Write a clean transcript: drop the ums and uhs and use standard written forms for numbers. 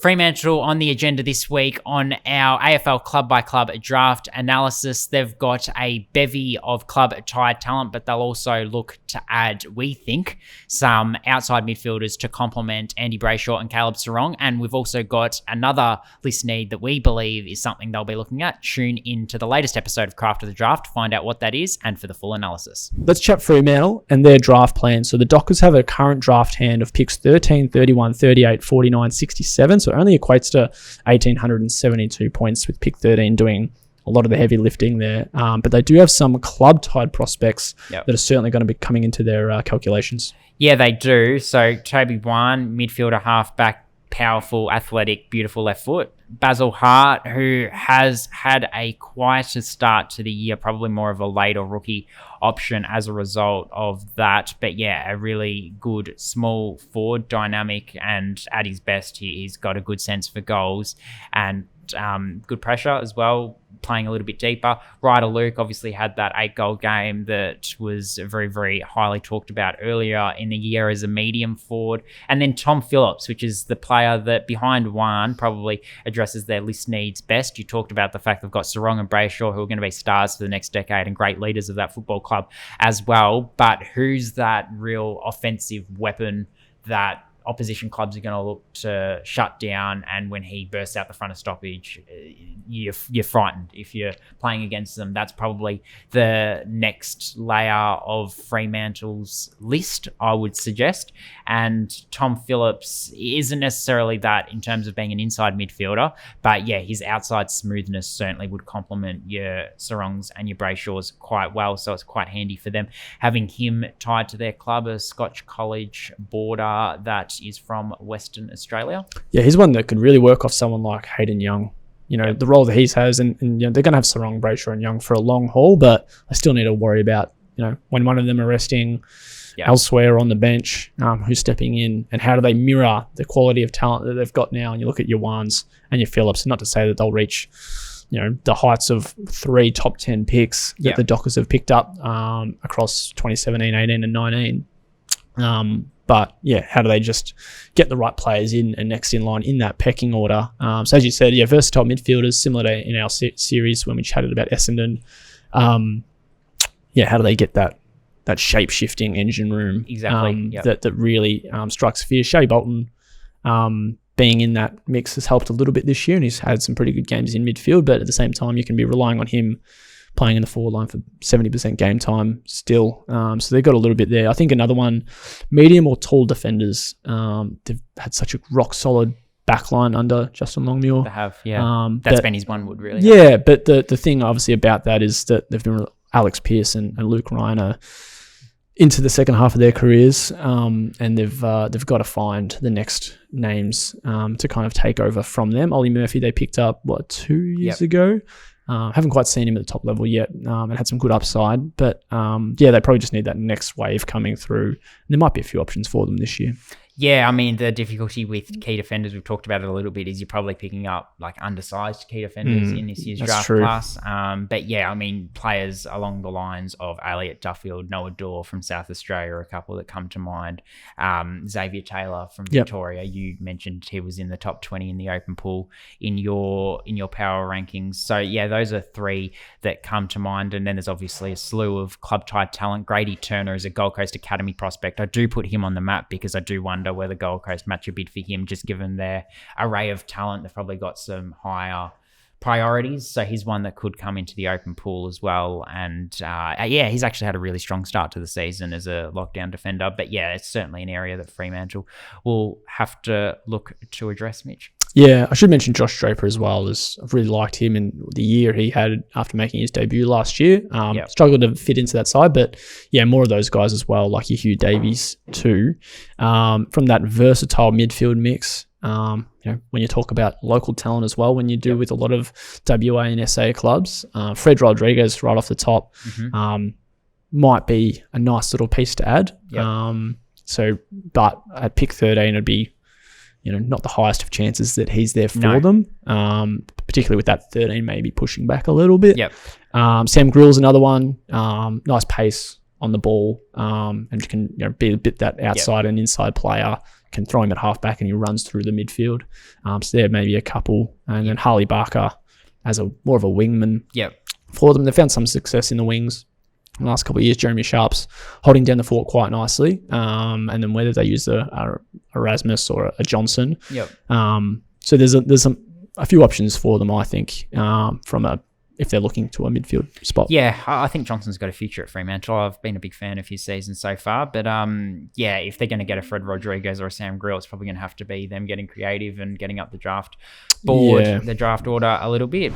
Fremantle on the agenda this week on our AFL club-by-club draft analysis. They've got a bevy of club-tied talent, but they'll also look to add, we think, some outside midfielders to complement Andy Brayshaw and Caleb Serong. And we've also got another list need that we believe is something they'll be looking at. Tune into the latest episode of Craft of the Draft to find out what that is and for the full analysis. Let's chat Fremantle and their draft plan. So the Dockers have a current draft hand of picks 13, 31, 38, 49, 67. So it only equates to 1,872 points, with pick 13 doing a lot of the heavy lifting there. But they do have some club-tied prospects that are certainly going to be coming into their calculations. Yeah, they do. So Toby Wan, midfielder, halfback, powerful, athletic, beautiful left foot. Basil Hart, who has had a quieter start to the year, probably more of a later rookie option as a result of that. But yeah, a really good small forward, dynamic, and at his best, he's got a good sense for goals and good pressure as well, playing a little bit deeper. Ryder Luke obviously had that 8-goal game that was very, very highly talked about earlier in the year as a medium forward. And then Tom Phillips, which is the player that behind Juan probably addresses their list needs best. You talked about the fact they've got Serong and Brayshaw, who are going to be stars for the next decade and great leaders of that football club as well. But who's that real offensive weapon that opposition clubs are going to look to shut down, and when he bursts out the front of stoppage, you're frightened if you're playing against them? That's probably the next layer of Fremantle's list, I would suggest. And Tom Phillips isn't necessarily that in terms of being an inside midfielder, but yeah, his outside smoothness certainly would complement your Serongs and your Brayshaws quite well, so it's quite handy for them having him tied to their club, a Scotch College border that is from Western Australia. Yeah, he's one that could really work off someone like Hayden Young. You know, the role that he has, and you know, they're going to have Serong, Brayshaw and Young for a long haul, but I still need to worry about, you know, when one of them are resting elsewhere on the bench, who's stepping in, and how do they mirror the quality of talent that they've got now. And you look at your Wans and your Phillips, not to say that they'll reach, you know, the heights of 3 top 10 picks that the Dockers have picked up across 2017, 18 and 19. But yeah, how do they just get the right players in and next in line in that pecking order? So as you said, versatile midfielders, similar to in our series when we chatted about Essendon. How do they get that shape-shifting engine room that really strikes fear? Shea Bolton being in that mix has helped a little bit this year, and he's had some pretty good games in midfield, but at the same time, you can be relying on him playing in the forward line for 70% game time still. So they've got a little bit there. I think another one, medium or tall defenders. They've had such a rock-solid backline under Justin Longmuir. They have, that's been his one wood, really. Yeah, but the thing obviously about that is that they've been Alex Pearce and Luke Ryan are into the second half of their careers, and they've got to find the next names to kind of take over from them. Ollie Murphy they picked up, 2 years ago? Haven't quite seen him at the top level yet, and had some good upside, but they probably just need that next wave coming through. And there might be a few options for them this year. Yeah, I mean, the difficulty with key defenders, we've talked about it a little bit, is you're probably picking up like undersized key defenders in this year's draft class. But yeah, I mean, players along the lines of Elliot Duffield, Noah Dorr from South Australia, a couple that come to mind. Xavier Taylor from Victoria, you mentioned he was in the top 20 in the open pool in your power rankings. So yeah, those are 3 that come to mind. And then there's obviously a slew of club-tied talent. Grady Turner is a Gold Coast Academy prospect. I do put him on the map because I do wonder whether Gold Coast match a bid for him, just given their array of talent. They've probably got some higher priorities, so he's one that could come into the open pool as well. And he's actually had a really strong start to the season as a lockdown defender. But yeah, it's certainly an area that Fremantle will have to look to address, Mitch. Yeah, I should mention Josh Draper as well. I've really liked him in the year he had after making his debut last year. Struggled to fit into that side, but yeah, more of those guys as well, like your Hugh Davies too. From that versatile midfield mix, when you talk about local talent as well, when you do with a lot of WA and SA clubs, Fred Rodriguez right off the top might be a nice little piece to add. But at pick 13, it'd be not the highest of chances that he's there for them, particularly with that 13 maybe pushing back a little bit. Sam Grill's another one. Nice pace on the ball, and can be a bit that outside and inside player. Can throw him at halfback and he runs through the midfield. So there may be a couple, and then Harley Barker as more of a wingman. For them, they found some success in the wings in the last couple of years. Jeremy Sharp's holding down the fort quite nicely, and then whether they use a Erasmus or a Johnson. So there's a few options for them, I think, if they're looking to a midfield spot. Yeah, I think Johnson's got a future at Fremantle. I've been a big fan of his season so far. But if they're going to get a Fred Rodriguez or a Sam Grill, it's probably going to have to be them getting creative and getting up the draft board, the draft order a little bit.